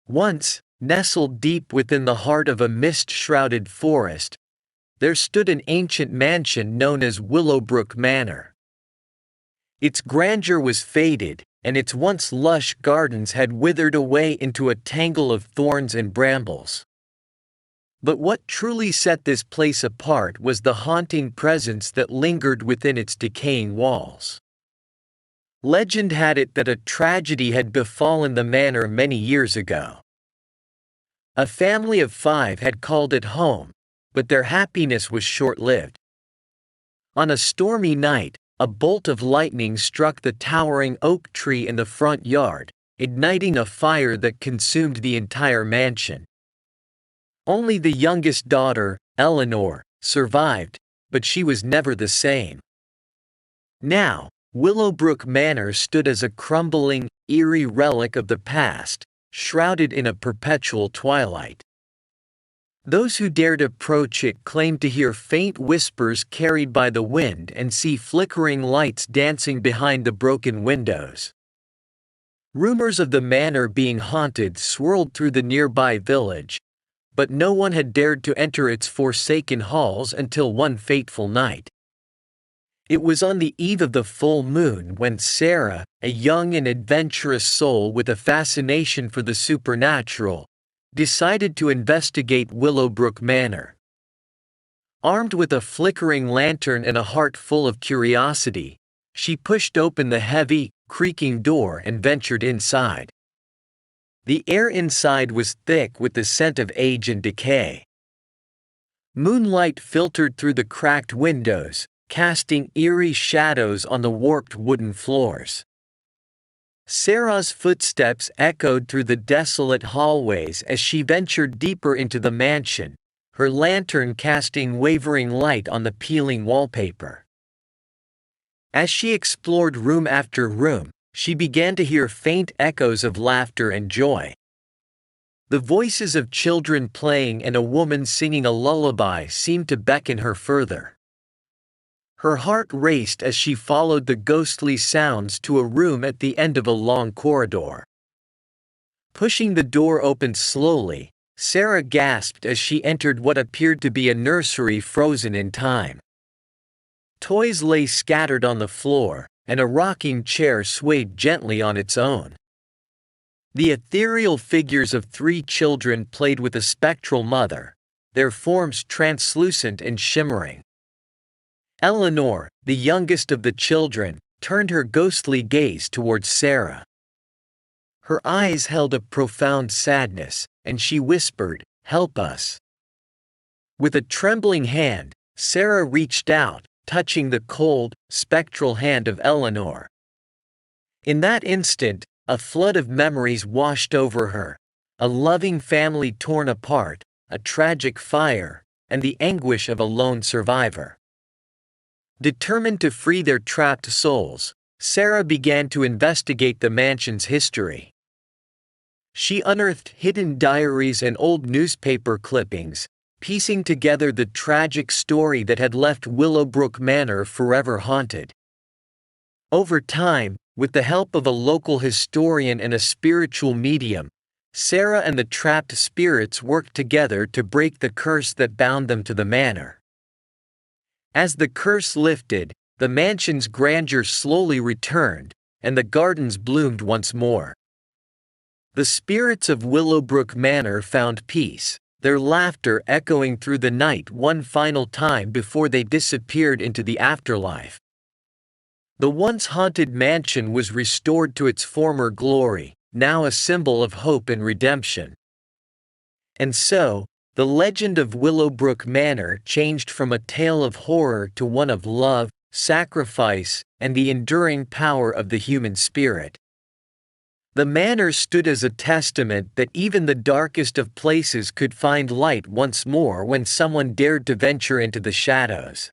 Once, nestled deep within the heart of a mist-shrouded forest, there stood an ancient mansion known as Willowbrook Manor. Its grandeur was faded, and its once lush gardens had withered away into a tangle of thorns and brambles. But what truly set this place apart was the haunting presence that lingered within its decaying walls. Legend had it that a tragedy had befallen the manor many years ago. A family of 5 had called it home, but their happiness was short-lived. On a stormy night, a bolt of lightning struck the towering oak tree in the front yard, igniting a fire that consumed the entire mansion. Only the youngest daughter, Eleanor, survived, but she was never the same. Now, Willowbrook Manor stood as a crumbling, eerie relic of the past, shrouded in a perpetual twilight. Those who dared approach it claimed to hear faint whispers carried by the wind and see flickering lights dancing behind the broken windows. Rumors of the manor being haunted swirled through the nearby village, but no one had dared to enter its forsaken halls until one fateful night. It was on the eve of the full moon when Sarah, a young and adventurous soul with a fascination for the supernatural, decided to investigate Willowbrook Manor. Armed with a flickering lantern and a heart full of curiosity, she pushed open the heavy, creaking door and ventured inside. The air inside was thick with the scent of age and decay. Moonlight filtered through the cracked windows, casting eerie shadows on the warped wooden floors. Sarah's footsteps echoed through the desolate hallways as she ventured deeper into the mansion, her lantern casting wavering light on the peeling wallpaper. As she explored room after room, she began to hear faint echoes of laughter and joy. The voices of children playing and a woman singing a lullaby seemed to beckon her further. Her heart raced as she followed the ghostly sounds to a room at the end of a long corridor. Pushing the door open slowly, Sarah gasped as she entered what appeared to be a nursery frozen in time. Toys lay scattered on the floor, and a rocking chair swayed gently on its own. The ethereal figures of 3 children played with a spectral mother, their forms translucent and shimmering. Eleanor, the youngest of the children, turned her ghostly gaze towards Sarah. Her eyes held a profound sadness, and she whispered, "Help us." With a trembling hand, Sarah reached out, touching the cold, spectral hand of Eleanor. In that instant, a flood of memories washed over her, a loving family torn apart, a tragic fire, and the anguish of a lone survivor. Determined to free their trapped souls, Sarah began to investigate the mansion's history. She unearthed hidden diaries and old newspaper clippings, piecing together the tragic story that had left Willowbrook Manor forever haunted. Over time, with the help of a local historian and a spiritual medium, Sarah and the trapped spirits worked together to break the curse that bound them to the manor. As the curse lifted, the mansion's grandeur slowly returned, and the gardens bloomed once more. The spirits of Willowbrook Manor found peace, their laughter echoing through the night one final time before they disappeared into the afterlife. The once haunted mansion was restored to its former glory, now a symbol of hope and redemption. And so, the legend of Willowbrook Manor changed from a tale of horror to one of love, sacrifice, and the enduring power of the human spirit. The manor stood as a testament that even the darkest of places could find light once more when someone dared to venture into the shadows.